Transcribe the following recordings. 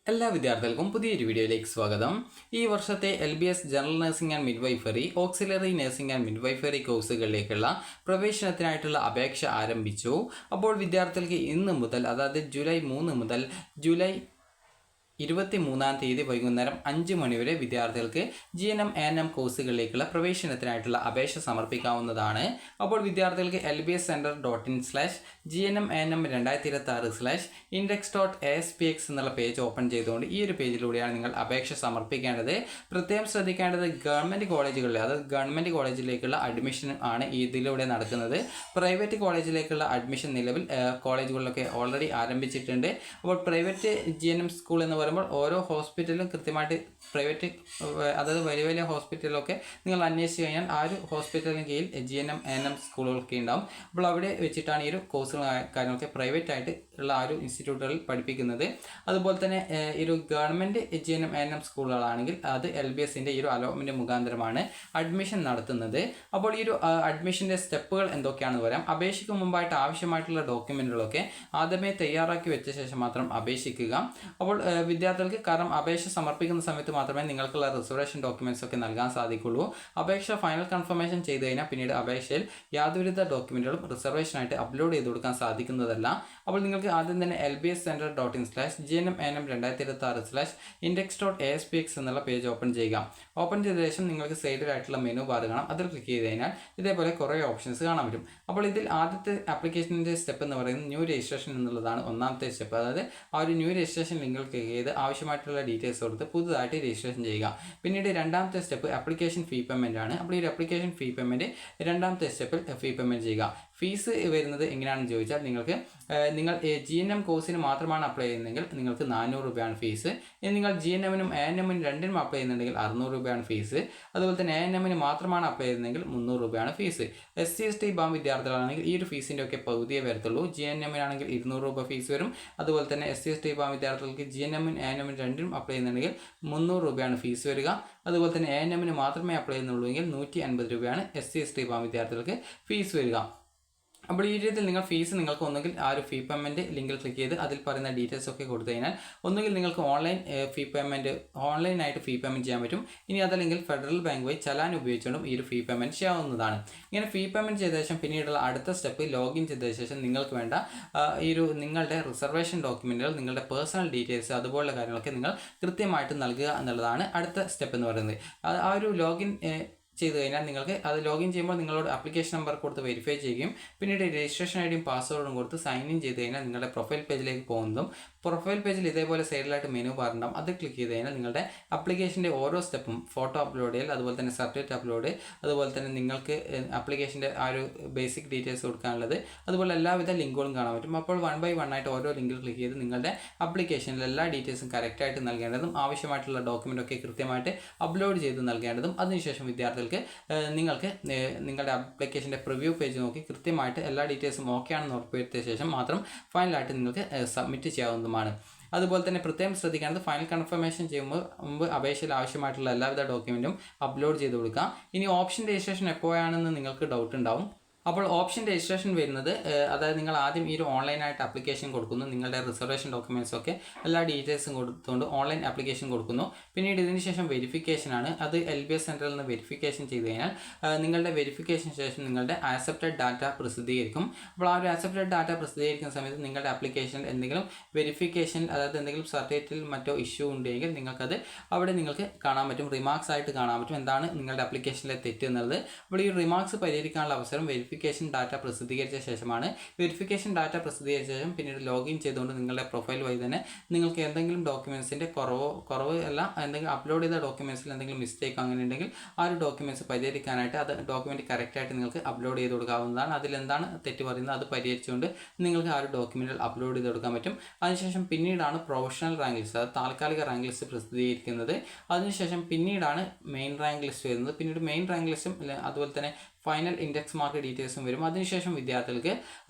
എല്ലാ വിദ്യാർത്ഥികൾക്കും പുതിയൊരു വീഡിയോയിലേക്ക് സ്വാഗതം. ഈ വർഷത്തെ LBS general nursing and midwifery, auxiliary nursing and midwifery കോഴ്സുകളിലേക്കുള്ള പ്രവേശനത്തിനായിട്ടുള്ള അപേക്ഷ ആരംഭിച്ചു. അപ്പോൾ വിദ്യാർത്ഥികൾക്ക് ഇന്ന് മുതൽ, അതായത് ജൂലൈ 3 മുതൽ ജൂലൈ 23 വൈകുന്നേരം 5 മണിവരെ വിദ്യാർത്ഥികൾക്ക് GNM ANM കോഴ്സുകളിലേക്കുള്ള പ്രവേശനത്തിനായിട്ടുള്ള അപേക്ഷ സമർപ്പിക്കാവുന്നതാണ്. അപ്പോൾ വിദ്യാർത്ഥികൾക്ക് lbscenter.in/GNM ANM2026/index.aspx എന്നുള്ള പേജ് ഓപ്പൺ ചെയ്തുകൊണ്ട് ഈ ഒരു പേജിലൂടെയാണ് നിങ്ങൾ അപേക്ഷ സമർപ്പിക്കേണ്ടത്. പ്രത്യേകം ശ്രദ്ധിക്കേണ്ടത് ഗവൺമെൻറ് കോളേജുകളിൽ, അതായത് ഗവൺമെൻറ് കോളേജിലേക്കുള്ള അഡ്മിഷൻ ആണ് ഇതിലൂടെ നടക്കുന്നത്. പ്രൈവറ്റ് കോളേജിലേക്കുള്ള അഡ്മിഷൻ നിലവിൽ കോളേജുകളിലൊക്കെ ഓൾറെഡി ആരംഭിച്ചിട്ടുണ്ട്. അപ്പോൾ പ്രൈവറ്റ് GNM സ്കൂൾ എന്ന് പറയുമ്പോൾ ഓരോ ഹോസ്പിറ്റലും കൃത്യമായിട്ട് പ്രൈവറ്റ്, അതായത് വലിയ വലിയ ഹോസ്പിറ്റലൊക്കെ നിങ്ങൾ അന്വേഷിച്ച് കഴിഞ്ഞാൽ ആ ഒരു ഹോസ്പിറ്റലിന് കീഴിൽ GNM ANM സ്കൂളുകളൊക്കെ ഉണ്ടാവും. അപ്പോൾ അവിടെ വെച്ചിട്ടാണ് ഈ ഒരു കോഴ്സുകൾ കാര്യങ്ങളൊക്കെ പ്രൈവറ്റ് ആയിട്ട് ഉള്ള ആ ഒരു ഇൻസ്റ്റിറ്റ്യൂട്ടുകളിൽ പഠിപ്പിക്കുന്നത്. അതുപോലെ തന്നെ ഈ ഒരു ഗവൺമെൻറ് GNM ANM സ്കൂളുകളാണെങ്കിൽ അത് LBSൻ്റെ ഈ ഒരു അലോട്ട്മെൻറ്റ് മുഖാന്തരമാണ് അഡ്മിഷൻ നടത്തുന്നത്. അപ്പോൾ ഈ ഒരു അഡ്മിഷൻ്റെ സ്റ്റെപ്പുകൾ എന്തൊക്കെയാണെന്ന് പറയാം. അപേക്ഷയ്ക്ക് മുമ്പായിട്ട് ആവശ്യമായിട്ടുള്ള ഡോക്യുമെൻറ്റുകളൊക്കെ ആദ്യമേ തയ്യാറാക്കി വെച്ച ശേഷം മാത്രം അപേക്ഷിക്കുക. അപ്പോൾ വിദ്യാർത്ഥികൾക്ക്, കാരണം അപേക്ഷ സമർപ്പിക്കുന്ന സമയത്ത് മാത്രമേ നിങ്ങൾക്കുള്ള റിസർവേഷൻ ഡോക്യുമെൻറ്റ്സ് ഒക്കെ നൽകാൻ സാധിക്കുള്ളൂ. അപേക്ഷ ഫൈനൽ കൺഫർമേഷൻ ചെയ്ത് കഴിഞ്ഞാൽ പിന്നീട് അപേക്ഷയിൽ യാതൊരുവിധ ഡോക്യുമെൻറ്റുകളും റിസർവേഷനായിട്ട് അപ്ലോഡ് ചെയ്ത് കൊടുക്കാൻ സാധിക്കുന്നതല്ല. അപ്പോൾ നിങ്ങൾക്ക് ആദ്യം തന്നെ lbscenter.in/GNM ANM2026/index.aspx എന്നുള്ള പേജ് ഓപ്പൺ ചെയ്യുക. ഓപ്പൺ ചെയ്ത ശേഷം നിങ്ങൾക്ക് സൈഡിലായിട്ടുള്ള മെനു ബാർ കാണാം. അതിൽ ക്ലിക്ക് ചെയ്ത് കഴിഞ്ഞാൽ ഇതേപോലെ കുറേ ഓപ്ഷൻസ് കാണാൻ പറ്റും. അപ്പോൾ ഇതിൽ ആദ്യത്തെ ആപ്ലിക്കേഷൻ്റെ സ്റ്റെപ്പ് എന്ന് പറയുന്നത് ന്യൂ രജിസ്ട്രേഷൻ എന്നുള്ളതാണ് ഒന്നാമത്തെ സ്റ്റെപ്പ്. അതായത് ആ ഒരു ന്യൂ രജിസ്ട്രേഷൻ ലിങ്കിൽ ക്ലിക്ക് ചെയ്ത് ആവശ്യമായിട്ടുള്ള ഡീറ്റെയിൽസ് കൊടുത്ത് പുതുതായിട്ട് രജിസ്ട്രേഷൻ ചെയ്യുക. പിന്നീട് രണ്ടാമത്തെ സ്റ്റെപ്പ് ആപ്ലിക്കേഷൻ ഫീ പേയ്മെൻ്റ് ആണ്. അപ്പോൾ ഈ ഒരു ആപ്ലിക്കേഷൻ ഫീ പേയ്മെൻറ്റ് രണ്ടാമത്തെ സ്റ്റെപ്പിൽ ഫീ പേയ്മെൻറ്റ് ചെയ്യുക. ഫീസ് വരുന്നത് എങ്ങനെയാണെന്ന് ചോദിച്ചാൽ, നിങ്ങൾ GNM കോഴ്സിന് മാത്രമാണ് അപ്ലൈ ചെയ്യുന്നതെങ്കിൽ നിങ്ങൾക്ക് 400 രൂപയാണ് ഫീസ്. ഇനി നിങ്ങൾ GNM-നും ANM-നും രണ്ടിനും അപ്ലൈ ചെയ്യുന്നുണ്ടെങ്കിൽ 600 രൂപയാണ് ഫീസ്. അതുപോലെ തന്നെ ANM-ന് മാത്രമാണ് അപ്ലൈ ചെയ്യുന്നതെങ്കിൽ 300 രൂപയാണ് ഫീസ്. SC/ST വിഭാഗം വിദ്യാർത്ഥികളാണെങ്കിൽ ഈ ഒരു ഫീസിൻ്റെ ഒക്കെ പകുതിയേ വരത്തുള്ളൂ. GNM-നാണെങ്കിൽ 200 രൂപ ഫീസ് വരും. അതുപോലെ തന്നെ SC/ST വിഭാഗം വിദ്യാർത്ഥികൾക്ക് GNM-നും ANM-നും രണ്ടിനും അപ്ലൈ ചെയ്യുന്നുണ്ടെങ്കിൽ 300 രൂപയാണ് ഫീസ് വരിക. അതുപോലെ തന്നെ ANM-ന് മാത്രമേ അപ്ലൈ ചെയ്യുന്നുള്ളൂ എങ്കിൽ 150 രൂപയാണ് SC/ST വിഭാഗം വിദ്യാർത്ഥികൾക്ക് ഫീസ് വരിക. അപ്പോൾ ഈ രീതിയിൽ നിങ്ങൾക്ക് ഒന്നുകിൽ ആ ഒരു ഫീ പേയ്മെൻറ്റ് ലിങ്കിൽ ക്ലിക്ക് ചെയ്ത് അതിൽ പറയുന്ന ഡീറ്റെയിൽസ് ഒക്കെ കൊടുത്തു കഴിഞ്ഞാൽ ഒന്നുകിൽ നിങ്ങൾക്ക് ഓൺലൈനായിട്ട് ഫീ പേയ്മെൻറ്റ് ചെയ്യാൻ പറ്റും. ഇനി അതല്ലെങ്കിൽ ഫെഡറൽ ബാങ്ക് വഴി ചലാൻ ഉപയോഗിച്ചുകൊണ്ടും ഈ ഒരു ഫീ പേയ്മെൻറ്റ് ചെയ്യാവുന്നതാണ്. ഇങ്ങനെ ഫീ പേയ്മെൻറ്റ് ചെയ്ത ശേഷം പിന്നീടുള്ള അടുത്ത സ്റ്റെപ്പ് ലോഗിൻ ചെയ്ത ശേഷം നിങ്ങൾക്ക് വേണ്ട നിങ്ങളുടെ റിസർവേഷൻ ഡോക്യുമെൻറ്റുകൾ, നിങ്ങളുടെ പേഴ്സണൽ ഡീറ്റെയിൽസ്, അതുപോലുള്ള കാര്യങ്ങളൊക്കെ നിങ്ങൾ കൃത്യമായിട്ട് നൽകുക എന്നുള്ളതാണ് അടുത്ത സ്റ്റെപ്പ് എന്ന് പറയുന്നത്. ആ ഒരു ലോഗിൻ ചെയ്ത് കഴിഞ്ഞാൽ നിങ്ങൾക്ക് അത് ലോഗിൻ ചെയ്യുമ്പോൾ നിങ്ങളോട് ആപ്ലിക്കേഷൻ നമ്പർ കൊടുത്ത് വെരിഫൈ ചെയ്യുകയും പിന്നീട് രജിസ്ട്രേഷൻ ഐഡിയും പാസ്വേഡും കൊടുത്ത് സൈൻ ഇൻ ചെയ്ത് കഴിഞ്ഞാൽ നിങ്ങളുടെ പ്രൊഫൈൽ പേജിലേക്ക് പോകുന്നതും, പ്രൊഫൈൽ പേജിൽ ഇതേപോലെ സൈഡിലായിട്ട് മെനു ബാർ ഉണ്ടാവും. അത് ക്ലിക്ക് ചെയ്ത് കഴിഞ്ഞാൽ നിങ്ങളുടെ ആപ്ലിക്കേഷൻ്റെ ഓരോ സ്റ്റെപ്പും, ഫോട്ടോ അപ്ലോഡ് ചെയ്യൽ, അതുപോലെ തന്നെ സർട്ടിഫിക്കറ്റ് അപ്ലോഡ്, അതുപോലെ തന്നെ നിങ്ങൾക്ക് ആപ്ലിക്കേഷൻ്റെ ആ ഒരു ബേസിക് ഡീറ്റെയിൽസ് കൊടുക്കാനുള്ളത്, അതുപോലെ എല്ലാവിധ ലിങ്കുകളും കാണാൻ പറ്റും. അപ്പോൾ 1 by 1 ആയിട്ട് ഓരോ ലിങ്കിൽ ക്ലിക്ക് ചെയ്ത് നിങ്ങളുടെ ആപ്ലിക്കേഷനിൽ എല്ലാ ഡീറ്റെയിൽസും കറക്റ്റായിട്ട് നൽകേണ്ടതും ആവശ്യമായിട്ടുള്ള ഡോക്യുമെൻ്റ് ഒക്കെ കൃത്യമായിട്ട് അപ്ലോഡ് ചെയ്ത് നൽകേണ്ടതും. അതിനുശേഷം വിദ്യാർത്ഥികൾക്ക് നിങ്ങൾക്ക് നിങ്ങളുടെ ആപ്ലിക്കേഷൻ്റെ പ്രിവ്യൂ പേജ് നോക്കി കൃത്യമായിട്ട് എല്ലാ ഡീറ്റെയിൽസും ഓക്കെ ആണെന്ന് ഉറപ്പുവരുത്തിയ ശേഷം മാത്രം ഫൈനലായിട്ട് നിങ്ങൾക്ക് സബ്മിറ്റ് ചെയ്യാവുന്നതുമാണ്. അതുപോലെ തന്നെ പ്രത്യേകം ശ്രദ്ധിക്കേണ്ടത്, ഫൈനൽ കൺഫർമേഷൻ ചെയ്യുമ്പോൾ മുമ്പ് അപേക്ഷയിൽ ആവശ്യമായിട്ടുള്ള എല്ലാവിധ ഡോക്യുമെൻറ്റും അപ്ലോഡ് ചെയ്ത് കൊടുക്കുക. ഇനി ഓപ്ഷൻ രജിസ്ട്രേഷൻ എപ്പോഴാണെന്ന് നിങ്ങൾക്ക് ഡൗട്ട് ഉണ്ടാവും. അപ്പോൾ ഓപ്ഷൻ രജിസ്ട്രേഷൻ വരുന്നത്, അതായത് നിങ്ങൾ ആദ്യം ഈ ഒരു ഓൺലൈനായിട്ട് ആപ്ലിക്കേഷൻ കൊടുക്കുന്നു, നിങ്ങളുടെ റിസർവേഷൻ ഡോക്യുമെൻറ്റ്സൊക്കെ എല്ലാ ഡീറ്റെയിൽസും കൊടുത്തുകൊണ്ട് ഓൺലൈൻ ആപ്ലിക്കേഷൻ കൊടുക്കുന്നു. പിന്നീട് ഇതിന് ശേഷം വെരിഫിക്കേഷനാണ്. അത് LBS സെൻറ്ററിൽ നിന്ന് വെരിഫിക്കേഷൻ ചെയ്ത് കഴിഞ്ഞാൽ നിങ്ങളുടെ വെരിഫിക്കേഷൻ ശേഷം നിങ്ങളുടെ ആക്സെപ്റ്റഡ് ഡാറ്റ പ്രസിദ്ധീകരിക്കും. അപ്പോൾ ആ ഒരു ആക്സെപ്റ്റഡ് ഡാറ്റ പ്രസിദ്ധീകരിക്കുന്ന സമയത്ത് നിങ്ങളുടെ ആപ്ലിക്കേഷനിൽ എന്തെങ്കിലും വെരിഫിക്കേഷൻ, അതായത് എന്തെങ്കിലും സർട്ടിഫിക്കറ്റിൽ മറ്റോ ഇഷ്യൂ ഉണ്ടെങ്കിൽ നിങ്ങൾക്ക് കാണാൻ പറ്റും, റിമാർക്സ് ആയിട്ട് കാണാൻ പറ്റും എന്താണ് നിങ്ങളുടെ ആപ്ലിക്കേഷനിലെ തെറ്റ് എന്നുള്ളത്. അപ്പോൾ ഈ റിമാർക്സ് പരിഹരിക്കാനുള്ള അവസരം വെരിഫിക്കേഷൻ ഡാറ്റ പ്രസിദ്ധീകരിച്ച ശേഷമാണ്. വെരിഫിക്കേഷൻ ഡാറ്റ പ്രസിദ്ധീകരിച്ച ശേഷം പിന്നീട് ലോഗിൻ ചെയ്തുകൊണ്ട് നിങ്ങളുടെ പ്രൊഫൈൽ വഴി തന്നെ നിങ്ങൾക്ക് എന്തെങ്കിലും ഡോക്യുമെൻറ്റ്സിൻ്റെ എന്തെങ്കിലും അപ്ലോഡ് ചെയ്ത ഡോക്യുമെൻറ്റ്സിൽ എന്തെങ്കിലും മിസ്റ്റേക്ക് അങ്ങനെ ഉണ്ടെങ്കിൽ ആ ഒരു ഡോക്യുമെൻറ്റ്സ് പരിഹരിക്കാനായിട്ട് അത് ഡോക്യുമെൻറ്റ് കറക്റ്റായിട്ട് നിങ്ങൾക്ക് അപ്ലോഡ് ചെയ്ത് കൊടുക്കാവുന്നതാണ്. അതിലെന്താണ് തെറ്റ് പറയുന്നത് അത് പരിഹരിച്ചുകൊണ്ട് നിങ്ങൾക്ക് ആ ഒരു ഡോക്യുമെൻറ്റുകൾ അപ്ലോഡ് ചെയ്ത് കൊടുക്കാൻ പറ്റും. അതിനുശേഷം പിന്നീടാണ് പ്രൊഫഷണൽ റാങ്ക് ലിസ്റ്റ്, അത് താൽക്കാലിക റാങ്ക് ലിസ്റ്റ് പ്രസിദ്ധീകരിക്കുന്നത്. അതിനുശേഷം പിന്നീടാണ് മെയിൻ റാങ്ക് ലിസ്റ്റ് വരുന്നത്. പിന്നീട് മെയിൻ റാങ്ക് ലിസ്റ്റും അതുപോലെ തന്നെ ഫൈനൽ ഇൻഡെക്സ് മാർക്ക് ഡീറ്റെയിൽസും വരും. അതിനുശേഷം വിദ്യാർത്ഥികൾക്ക്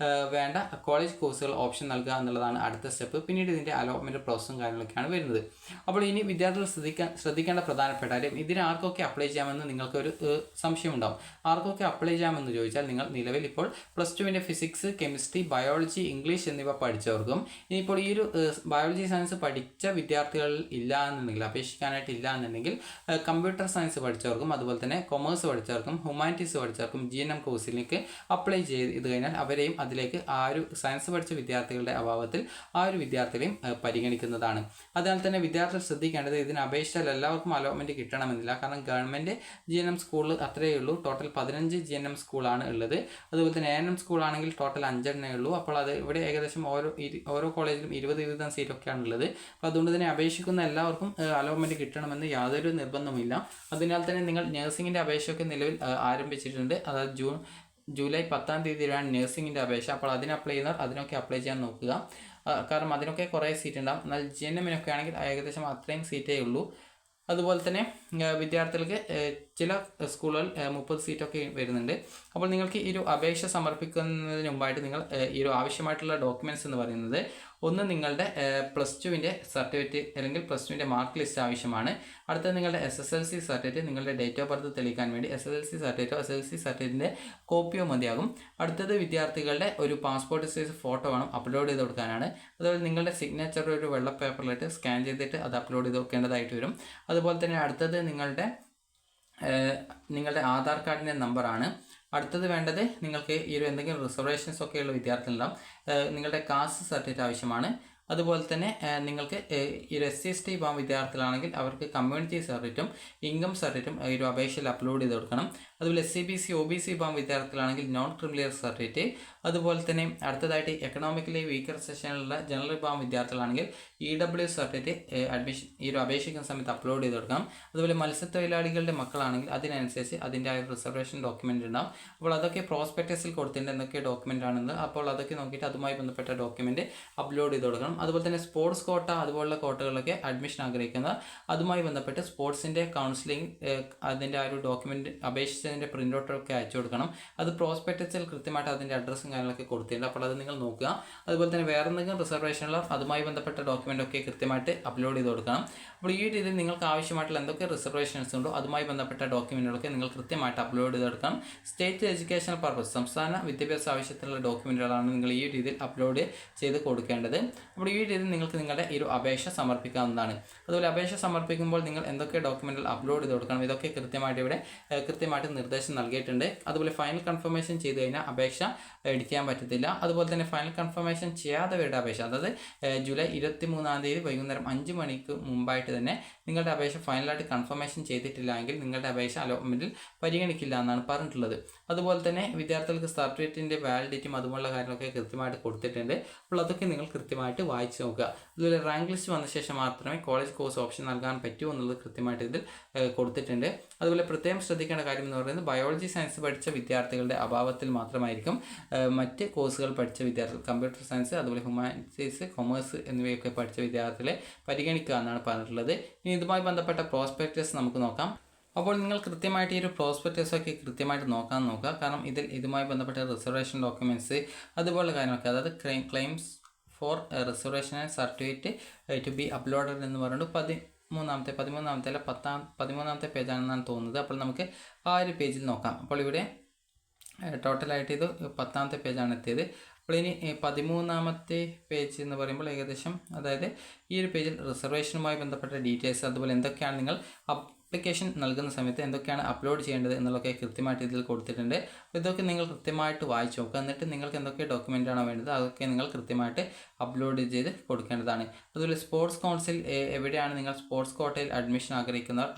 വേണ്ട കോളേജ് കോഴ്സുകൾ ഓപ്ഷൻ നൽകുക എന്നുള്ളതാണ് അടുത്ത സ്റ്റെപ്പ്. പിന്നീട് ഇതിൻ്റെ അലോട്ട്മെൻറ്റ് പ്രോസസ്സും കാര്യങ്ങളൊക്കെയാണ് വരുന്നത്. അപ്പോൾ ഇനി വിദ്യാർത്ഥികൾ ശ്രദ്ധിക്കേണ്ട പ്രധാനപ്പെട്ട കാര്യം, ഇതിന് ആർക്കൊക്കെ അപ്ലൈ ചെയ്യാമെന്ന് നിങ്ങൾക്കൊരു സംശയം ഉണ്ടാവും. ആർക്കൊക്കെ അപ്ലൈ ചെയ്യാമെന്ന് ചോദിച്ചാൽ, നിങ്ങൾ നിലവിൽ ഇപ്പോൾ +2 ഫിസിക്സ്, കെമിസ്ട്രി, ബയോളജി, ഇംഗ്ലീഷ് എന്നിവ പഠിച്ചവർക്കും, ഇനിയിപ്പോൾ ഈ ഒരു ബയോളജി സയൻസ് പഠിച്ച വിദ്യാർത്ഥികൾ ഇല്ല എന്നുണ്ടെങ്കിൽ, അപേക്ഷിക്കാനായിട്ട് ഇല്ല എന്നുണ്ടെങ്കിൽ, കമ്പ്യൂട്ടർ സയൻസ് പഠിച്ചവർക്കും അതുപോലെ തന്നെ കൊമേഴ്സ് പഠിച്ചവർക്കും ഹ്യൂമാനിറ്റീസ് പഠിച്ചവർക്കും GNM കോഴ്സിലേക്ക് അപ്ലൈ ചെയ്ത് കഴിഞ്ഞാൽ അവരെയും അതിലേക്ക് ആ ഒരു സയൻസ് പഠിച്ച വിദ്യാർത്ഥികളുടെ അഭാവത്തിൽ ആ ഒരു വിദ്യാർത്ഥികളെയും പരിഗണിക്കുന്നതാണ്. അതിനാൽ തന്നെ വിദ്യാർത്ഥികൾ ശ്രദ്ധിക്കേണ്ടത്, ഇതിന് അപേക്ഷിച്ചാൽ എല്ലാവർക്കും അലോട്ട്മെൻറ്റ് കിട്ടണമെന്നില്ല. കാരണം ഗവൺമെൻറ് GNM സ്കൂളിൽ അത്രയേ ഉള്ളൂ. ടോട്ടൽ 15 GNM സ്കൂളാണ് ഉള്ളത്. അതുപോലെ തന്നെ ANM സ്കൂളാണെങ്കിൽ ടോട്ടൽ 5 എണ്ണേ ഉള്ളൂ. അപ്പോൾ അത് ഇവിടെ ഏകദേശം ഓരോ കോളേജിലും 20 സീറ്റൊക്കെയാണ് ഉള്ളത്. അപ്പോൾ അതുകൊണ്ട് തന്നെ അപേക്ഷിക്കുന്ന എല്ലാവർക്കും അലോട്ട്മെൻറ്റ് കിട്ടണമെന്ന് യാതൊരു നിർബന്ധമില്ല. അതിനാൽ തന്നെ നിങ്ങൾ നഴ്സിംഗിൻ്റെ അപേക്ഷയൊക്കെ നിലവിൽ ആരംഭിച്ചിട്ടുണ്ട്. അതായത് ജൂലൈ 10-ാം തീയതിയിലാണ് നഴ്സിംഗിൻ്റെ അപേക്ഷ. അപ്പോൾ അതിന് അപ്ലൈ ചെയ്യുന്നവർ അതിനൊക്കെ അപ്ലൈ ചെയ്യാൻ നോക്കുക. കാരണം അതിനൊക്കെ കുറേ സീറ്റ് ഉണ്ടാകും. എന്നാൽ GNM-നൊക്കെ ആണെങ്കിൽ ഏകദേശം അത്രയും സീറ്റേ ഉള്ളൂ. അതുപോലെ തന്നെ വിദ്യാർത്ഥികൾക്ക് ചില സ്കൂളുകൾ 30 സീറ്റൊക്കെ വരുന്നുണ്ട്. അപ്പോൾ നിങ്ങൾക്ക് ഈ ഒരു അപേക്ഷ സമർപ്പിക്കുന്നതിന് മുമ്പായിട്ട് നിങ്ങൾ ഈ ഒരു ആവശ്യമായിട്ടുള്ള ഡോക്യുമെൻറ്റ്സ് എന്ന് പറയുന്നത്, ഒന്ന് നിങ്ങളുടെ +2 സർട്ടിഫിക്കറ്റ് അല്ലെങ്കിൽ +2 മാർക്ക് ലിസ്റ്റ് ആവശ്യമാണ്. അടുത്തത് നിങ്ങളുടെ SSLC സർട്ടിഫിക്കറ്റ്, നിങ്ങളുടെ ഡേറ്റ് ഓഫ് ബർത്ത് തെളിയിക്കാൻ വേണ്ടി SSLC സർട്ടിഫിക്കറ്റോ SSLC സർട്ടിഫിക്കറ്റിൻ്റെ കോപ്പിയോ മതിയാകും. അടുത്തത് വിദ്യാർത്ഥികളുടെ ഒരു പാസ്പോർട്ട് സൈസ് ഫോട്ടോ വേണം, അപ്ലോഡ് ചെയ്ത് കൊടുക്കാനാണ്. അതുപോലെ നിങ്ങളുടെ സിഗ്നേച്ചർ ഒരു വെള്ള പേപ്പറിലിട്ട് സ്കാൻ ചെയ്തിട്ട് അത് അപ്ലോഡ് ചെയ്ത് കൊടുക്കേണ്ടതായിട്ട് വരും. അതുപോലെ തന്നെ അടുത്തത് നിങ്ങളുടെ ആധാർ കാർഡിൻ്റെ നമ്പറാണ്. അടുത്തത് വേണ്ടത്, നിങ്ങൾക്ക് ഈ ഒരു എന്തെങ്കിലും റിസർവേഷൻസ് ഒക്കെയുള്ള വിദ്യാർത്ഥികളുണ്ടാവും, നിങ്ങളുടെ കാസ്റ്റ് സർട്ടിഫിക്കറ്റ് ആവശ്യമാണ്. അതുപോലെ തന്നെ നിങ്ങൾക്ക് ഈ SC/ST വിഭാഗം വിദ്യാർത്ഥികളാണെങ്കിൽ അവർക്ക് കമ്മ്യൂണിറ്റി സർട്ടിഫിക്കറ്റും ഇൻകം സർട്ടിഫിക്കറ്റും ഈ ഒരു അപേക്ഷയിൽ അപ്ലോഡ് ചെയ്ത് കൊടുക്കണം. അതുപോലെ SC/BC OBC വിഭാഗം വിദ്യാർത്ഥികളാണെങ്കിൽ നോൺ ക്രിമിനൽ സർട്ടിഫിക്കറ്റ്. അതുപോലെ തന്നെ അടുത്തതായിട്ട് എക്കണോമിക്കലി വീക്കർ സെക്ഷനിലുള്ള ജനറൽ വിഭാഗം വിദ്യാർത്ഥികളാണെങ്കിൽ EW സർട്ടിഫിക്കറ്റ് അഡ്മിഷൻ ഈ ഒരു അപേക്ഷിക്കുന്ന സമയത്ത് അപ്ലോഡ് ചെയ്ത് കൊടുക്കണം. അതുപോലെ മത്സ്യത്തൊഴിലാളികളുടെ മക്കളാണെങ്കിൽ അതിനനുസരിച്ച് അതിൻ്റെ ആ ഒരു റിസർവേഷൻ ഡോക്യുമെൻ്റ് ഉണ്ടാവും. അപ്പോൾ അതൊക്കെ പ്രോസ്പെക്ടസിൽ കൊടുത്തിട്ടുണ്ട് എന്തൊക്കെ ഡോക്യുമെൻ്റ് ആണെന്ന്. അപ്പോൾ അതൊക്കെ നോക്കിയിട്ട് അതുമായി ബന്ധപ്പെട്ട ഡോക്യുമെൻ്റ് അപ്ലോഡ് ചെയ്ത് കൊടുക്കണം. അതുപോലെ തന്നെ സ്പോർട്സ് കോട്ട അതുപോലുള്ള കോട്ടകളിലൊക്കെ അഡ്മിഷൻ ആഗ്രഹിക്കുന്ന അതുമായി ബന്ധപ്പെട്ട് സ്പോർട്സിൻ്റെ കൗൺസിലിംഗ് അതിൻ്റെ ആ ഒരു ഡോക്യുമെൻ്റ് അപേക്ഷിച്ചതിൻ്റെ പ്രിൻ്റൗട്ടൊക്കെ അയച്ചു കൊടുക്കണം. അത് പ്രോസ്പെക്ടസിൽ കൃത്യമായിട്ട് അതിൻ്റെ അഡ്രസ്സും കാര്യങ്ങളൊക്കെ കൊടുത്തിട്ടുണ്ട്. അപ്പോൾ അത് നിങ്ങൾ നോക്കുക. അതുപോലെ തന്നെ വേറെ എന്തെങ്കിലും റിസർവേഷനുള്ള അതുമായി ബന്ധപ്പെട്ട ഡോക്യുമെൻ്റൊക്കെ കൃത്യമായിട്ട് അപ്ലോഡ് ചെയ്ത് കൊടുക്കണം. അപ്പോൾ ഈ രീതിയിൽ നിങ്ങൾക്ക് ആവശ്യമായിട്ടുള്ള എന്തൊക്കെ റിസർവേഷൻസ് ഉണ്ടോ അതുമായി ബന്ധപ്പെട്ട ഡോക്യുമെൻറ്റുകളൊക്കെ നിങ്ങൾ കൃത്യമായിട്ട് അപ്ലോഡ് ചെയ്ത് കൊടുക്കണം. സ്റ്റേറ്റ് എഡ്യൂക്കേഷണൽ പർപ്പസ്, സംസ്ഥാന വിദ്യാഭ്യാസ ആവശ്യത്തിലുള്ള ഡോക്യുമെൻറ്റുകളാണ് നിങ്ങൾ ഈ രീതിയിൽ അപ്ലോഡ് ചെയ്ത് കൊടുക്കേണ്ടത്. അപ്പോൾ ഈ രീതിയിൽ നിങ്ങൾക്ക് നിങ്ങളുടെ ഈ ഒരു അപേക്ഷ സമർപ്പിക്കാവുന്നതാണ്. അതുപോലെ അപേക്ഷ സമർപ്പിക്കുമ്പോൾ നിങ്ങൾ എന്തൊക്കെ ഡോക്യുമെൻറ്റുകൾ അപ്ലോഡ് ചെയ്ത് കൊടുക്കണം, ഇതൊക്കെ കൃത്യമായിട്ട് നിർദ്ദേശം നൽകിയിട്ടുണ്ട്. അതുപോലെ ഫൈനൽ കൺഫർമേഷൻ ചെയ്ത് കഴിഞ്ഞാൽ അപേക്ഷ എഡിറ്റ് ചെയ്യാൻ പറ്റത്തില്ല. അതുപോലെ തന്നെ ഫൈനൽ കൺഫർമേഷൻ ചെയ്യാത്തവരുടെ അപേക്ഷ, അതായത് ജൂലൈ 23-ാം തീയതി വൈകുന്നേരം 5 മണിക്ക് മുമ്പായിട്ട് തന്നെ നിങ്ങളുടെ അപേക്ഷ ഫൈനലായിട്ട് കൺഫർമേഷൻ ചെയ്തിട്ടില്ല എങ്കിൽ നിങ്ങളുടെ അപേക്ഷ അലോട്ട്മെൻറ്റിൽ പരിഗണിക്കില്ല എന്നാണ് പറഞ്ഞിട്ടുള്ളത്. അതുപോലെ തന്നെ വിദ്യാർത്ഥികൾക്ക് സർട്ടിഫിക്കറ്റിൻ്റെ വാലിഡിറ്റിയും അതുപോലുള്ള കാര്യങ്ങളൊക്കെ കൃത്യമായിട്ട് കൊടുത്തിട്ടുണ്ട്. അപ്പോൾ അതൊക്കെ നിങ്ങൾ കൃത്യമായിട്ട് വായിച്ച് നോക്കുക. അതുപോലെ റാങ്ക് ലിസ്റ്റ് വന്ന ശേഷം മാത്രമേ കോളേജ് കോഴ്സ് ഓപ്ഷൻ നൽകാൻ പറ്റൂ എന്നുള്ളത് കൃത്യമായിട്ട് ഇതിൽ കൊടുത്തിട്ടുണ്ട്. അതുപോലെ പ്രത്യേകം ശ്രദ്ധിക്കേണ്ട കാര്യം എന്ന് പറയുന്നത്, ബയോളജി സയൻസ് പഠിച്ച വിദ്യാർത്ഥികളുടെ അഭാവത്തിൽ മാത്രമായിരിക്കും മറ്റ് കോഴ്സുകൾ പഠിച്ച വിദ്യാർത്ഥികൾ, കമ്പ്യൂട്ടർ സയൻസ് അതുപോലെ ഹ്യൂമാനിറ്റീസ് കൊമേഴ്സ് എന്നിവയൊക്കെ പഠിച്ച വിദ്യാർത്ഥികളെ പരിഗണിക്കുക എന്നാണ് പറഞ്ഞിട്ടുള്ളത്. ഇനി ഇതുമായി ബന്ധപ്പെട്ട പ്രോസ്പെക്ടസ് നമുക്ക് നോക്കാം. അപ്പോൾ നിങ്ങൾ കൃത്യമായിട്ട് ഈ ഒരു പ്രോസ്പെക്ടസൊക്കെ കൃത്യമായിട്ട് നോക്കുക. കാരണം ഇതുമായി ബന്ധപ്പെട്ട റിസർവേഷൻ ഡോക്യുമെൻറ്റ്സ് അതുപോലുള്ള കാര്യങ്ങളൊക്കെ, അതായത് claims for reservation and certificate to be uploaded എന്ന് പറഞ്ഞിട്ട് 13-ാമത്തെ പേജാണെന്നാണ് തോന്നുന്നത്. അപ്പോൾ നമുക്ക് ആ ഒരു പേജിൽ നോക്കാം. അപ്പോൾ ഇവിടെ ടോട്ടലായിട്ട് ഇത് 10-ാമത്തെ പേജാണ് എത്തിയത്. അപ്പോൾ ഇനി 13-ാമത്തെ പേജ് എന്ന് പറയുമ്പോൾ ഏകദേശം, അതായത് ഈ ഒരു പേജിൽ റിസർവേഷനുമായി ബന്ധപ്പെട്ട ഡീറ്റെയിൽസ് അതുപോലെ എന്തൊക്കെയാണ് നിങ്ങൾ ആപ്ലിക്കേഷൻ നൽകുന്ന സമയത്ത് എന്തൊക്കെയാണ് അപ്ലോഡ് ചെയ്യേണ്ടത് എന്നുള്ളതൊക്കെ കൃത്യമായിട്ട് ഇതിൽ കൊടുത്തിട്ടുണ്ട്. അപ്പോൾ ഇതൊക്കെ നിങ്ങൾ കൃത്യമായിട്ട് വായിച്ച് നോക്കുക. എന്നിട്ട് നിങ്ങൾക്ക് എന്തൊക്കെ ഡോക്യുമെൻ്റാണോ വേണ്ടത് അതൊക്കെ നിങ്ങൾ കൃത്യമായിട്ട് അപ്ലോഡ് ചെയ്ത് കൊടുക്കേണ്ടതാണ്. അതുപോലെ സ്പോർട്സ് കൗൺസിൽ എവിടെയാണ് നിങ്ങൾ സ്പോർട്സ് കോട്ടയിൽ അഡ്മിഷൻ ആഗ്രഹിക്കുന്നവർ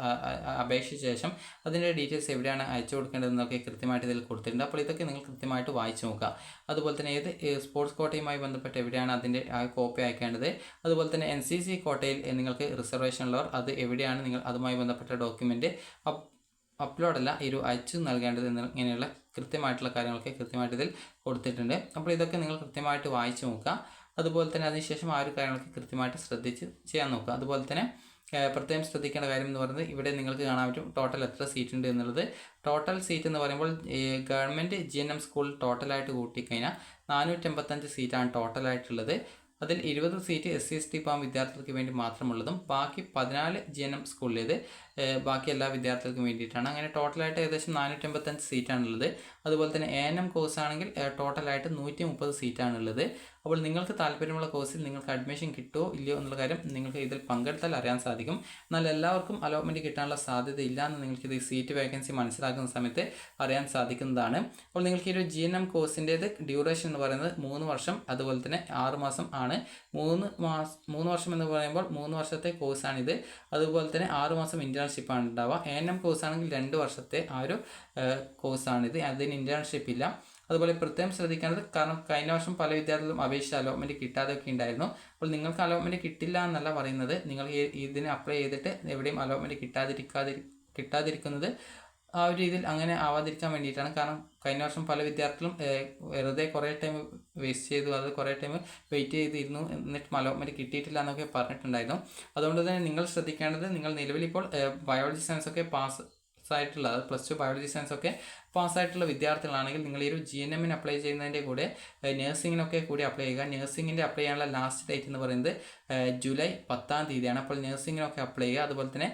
അപേക്ഷിച്ച ശേഷം അതിൻ്റെ ഡീറ്റെയിൽസ് എവിടെയാണ് അയച്ചു കൊടുക്കേണ്ടതെന്നൊക്കെ കൃത്യമായിട്ട് ഇതിൽ കൊടുത്തിട്ടുണ്ട്. അപ്പോൾ ഇതൊക്കെ നിങ്ങൾ കൃത്യമായിട്ട് വായിച്ച് നോക്കുക. അതുപോലെ തന്നെ ഏത് സ്പോർട്സ് കോട്ടയുമായി ബന്ധപ്പെട്ട് എവിടെയാണ് അതിൻ്റെ കോപ്പി അയക്കേണ്ടത്, അതുപോലെ തന്നെ NCC കോട്ടയിൽ നിങ്ങൾക്ക് റിസർവേഷൻ ഉള്ളവർ അത് എവിടെയാണ് നിങ്ങൾ അതുമായി ബന്ധപ്പെട്ട ഡോക്യുമെൻ്റ് അപ്ലോഡല്ല ഈ ഒരു അയച്ചു നൽകേണ്ടത് ഇങ്ങനെയുള്ള കൃത്യമായിട്ടുള്ള കാര്യങ്ങളൊക്കെ കൃത്യമായിട്ട് ഇതിൽ കൊടുത്തിട്ടുണ്ട്. അപ്പോൾ ഇതൊക്കെ നിങ്ങൾ കൃത്യമായിട്ട് വായിച്ച് നോക്കുക. അതുപോലെ തന്നെ അതിനുശേഷം ആ ഒരു കാര്യങ്ങളൊക്കെ കൃത്യമായിട്ട് ശ്രദ്ധിച്ച് ചെയ്യാൻ നോക്കുക. അതുപോലെ തന്നെ പ്രത്യേകം ശ്രദ്ധിക്കേണ്ട കാര്യം എന്ന് പറയുന്നത് ഇവിടെ നിങ്ങൾക്ക് കാണാൻ പറ്റും ടോട്ടൽ എത്ര സീറ്റ് ഉണ്ട് എന്നുള്ളത്. ടോട്ടൽ സീറ്റ് എന്ന് പറയുമ്പോൾ ഗവൺമെൻറ് GNM സ്കൂൾ ടോട്ടലായിട്ട് കൂട്ടിക്കഴിഞ്ഞാൽ 455 സീറ്റാണ് ടോട്ടലായിട്ടുള്ളത്. അതിൽ 20 സീറ്റ് SC/ST വിഭാഗം വിദ്യാർത്ഥികൾക്ക് വേണ്ടി മാത്രമുള്ളതും ബാക്കി 14 GNM സ്കൂളിലേത് ബാക്കി എല്ലാ വിദ്യാർത്ഥികൾക്കും വേണ്ടിയിട്ടാണ്. അങ്ങനെ ടോട്ടലായിട്ട് ഏകദേശം 455 സീറ്റാണുള്ളത്. അതുപോലെ തന്നെ ANM കോഴ്സ് ആണെങ്കിൽ ടോട്ടലായിട്ട് 130 സീറ്റാണുള്ളത്. അപ്പോൾ നിങ്ങൾക്ക് താല്പര്യമുള്ള കോഴ്സിൽ നിങ്ങൾക്ക് അഡ്മിഷൻ കിട്ടുമോ ഇല്ലയോ എന്നുള്ള കാര്യം നിങ്ങൾക്ക് ഇതിൽ പങ്കെടുത്താൽ അറിയാൻ സാധിക്കും. എന്നാൽ എല്ലാവർക്കും അലോട്ട്മെൻറ്റ് കിട്ടാനുള്ള സാധ്യത ഇല്ല എന്ന് നിങ്ങൾക്ക് ഇത് സീറ്റ് വേക്കൻസി മനസ്സിലാക്കുന്ന സമയത്ത് അറിയാൻ സാധിക്കുന്നതാണ്. അപ്പോൾ നിങ്ങൾക്ക് ഈ ഒരു GNM കോഴ്സിൻ്റേത് ഡ്യൂറേഷൻ എന്ന് പറയുന്നത് 3 വർഷം അതുപോലെ തന്നെ 6 മാസം ആണ്. 3 വർഷം എന്ന് പറയുമ്പോൾ 3 വർഷത്തെ കോഴ്സാണിത്. അതുപോലെ തന്നെ 6 മാസം ഇൻറ്റേൺഷിപ്പാണ് ഉണ്ടാവുക. ANM കോഴ്സ് ആണെങ്കിൽ 2 വർഷത്തെ ആ ഒരു കോഴ്സാണിത്. അതിന് ഇൻറ്റേൺഷിപ്പ് ഇല്ല. അതുപോലെ പ്രത്യേകം ശ്രദ്ധിക്കേണ്ടത്, കാരണം കഴിഞ്ഞ വർഷം പല വിദ്യാർത്ഥികളും അപേക്ഷിച്ച് അലോട്ട്മെൻറ്റ് കിട്ടാതെയൊക്കെ ഉണ്ടായിരുന്നു. അപ്പോൾ നിങ്ങൾക്ക് അലോട്ട്മെൻറ്റ് കിട്ടില്ല എന്നല്ല പറയുന്നത്, നിങ്ങൾ ഇതിന് അപ്ലൈ ചെയ്തിട്ട് എവിടെയും അലോട്ട്മെൻറ്റ് കിട്ടാതിരിക്കുന്നത് ആ ഒരു രീതിയിൽ അങ്ങനെ ആവാതിരിക്കാൻ വേണ്ടിയിട്ടാണ്. കാരണം കഴിഞ്ഞ വർഷം പല വിദ്യാർത്ഥികളും വെറുതെ കുറേ ടൈം വേസ്റ്റ് ചെയ്തു, അത് കുറേ ടൈം വെയിറ്റ് ചെയ്തിരുന്നു, എന്നിട്ട് അലോട്ട്മെൻറ്റ് കിട്ടിയിട്ടില്ല എന്നൊക്കെ പറഞ്ഞിട്ടുണ്ടായിരുന്നു. അതുകൊണ്ട് തന്നെ നിങ്ങൾ ശ്രദ്ധിക്കേണ്ടത്, നിങ്ങൾ നിലവിലിപ്പോൾ ബയോളജി സയൻസൊക്കെ പാസ്സായിട്ടുള്ള, അത് +2 ബയോളജി സയൻസൊക്കെ പാസ്സായിട്ടുള്ള വിദ്യാർത്ഥികളാണെങ്കിൽ നിങ്ങൾ ഈ ഒരു GNMന് അപ്ലൈ ചെയ്യുന്നതിൻ്റെ കൂടെ നഴ്സിങ്ങിനൊക്കെ കൂടി അപ്ലൈ ചെയ്യുക. നഴ്സിങ്ങിൻ്റെ അപ്ലൈ ചെയ്യാനുള്ള ലാസ്റ്റ് ഡേറ്റ് എന്ന് പറയുന്നത് ജൂലൈ 10-ാം തീയതിയാണ്. അപ്പോൾ നഴ്സിങ്ങിനൊക്കെ അപ്ലൈ ചെയ്യുക. അതുപോലെ തന്നെ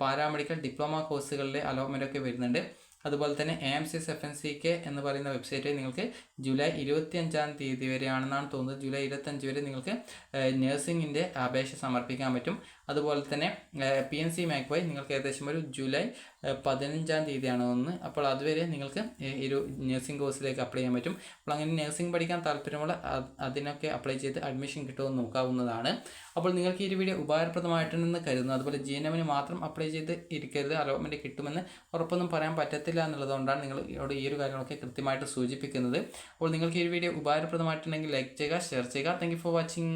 പാരാമെഡിക്കൽ ഡിപ്ലോമ കോഴ്സുകളിലെ അലോട്ട്മെൻ്റ് ഒക്കെ വരുന്നുണ്ട്. അതുപോലെ തന്നെ AMCS FNCK എന്ന് പറയുന്ന വെബ്സൈറ്റിൽ നിങ്ങൾക്ക് ജൂലൈ 25-ാം തീയതി വരെയാണെന്നാണ് തോന്നുന്നത്, ജൂലൈ 25 വരെ നിങ്ങൾക്ക് നഴ്സിങ്ങിൻ്റെ അപേക്ഷ സമർപ്പിക്കാൻ പറ്റും. അതുപോലെ തന്നെ PNC MAC വഴി നിങ്ങൾക്ക് ഏകദേശം ഒരു ജൂലൈ 15-ാം തീയതിയാണ് ഒന്ന്. അപ്പോൾ അതുവരെ നിങ്ങൾക്ക് ഈ ഒരു നഴ്സിംഗ് കോഴ്സിലേക്ക് അപ്ലൈ ചെയ്യാൻ പറ്റും. അപ്പോൾ അങ്ങനെ നഴ്സിംഗ് പഠിക്കാൻ താല്പര്യമുള്ള അതിനൊക്കെ അപ്ലൈ ചെയ്ത് അഡ്മിഷൻ കിട്ടുമെന്ന് നോക്കാവുന്നതാണ്. അപ്പോൾ നിങ്ങൾക്ക് ഈ ഒരു വീഡിയോ ഉപകാരപ്രദമായിട്ടുണ്ടെന്ന് കരുതുന്നു. അതുപോലെ GNMന് മാത്രം അപ്ലൈ ചെയ്ത് ഇരിക്കരുത്, അലോട്ട്മെൻറ്റ് കിട്ടുമെന്ന് ഉറപ്പൊന്നും പറയാൻ പറ്റത്തില്ല എന്നുള്ളതുകൊണ്ടാണ് നിങ്ങളോട് ഈ ഒരു കാര്യങ്ങളൊക്കെ കൃത്യമായിട്ട് സൂചിപ്പിക്കുന്നത്. അപ്പോൾ നിങ്ങൾക്ക് ഈ ഒരു വീഡിയോ ഉപകാരപ്രദമായിട്ടുണ്ടെങ്കിൽ ലൈക്ക് ചെയ്യുക, ഷെയർ ചെയ്യുക. Thank you for watching.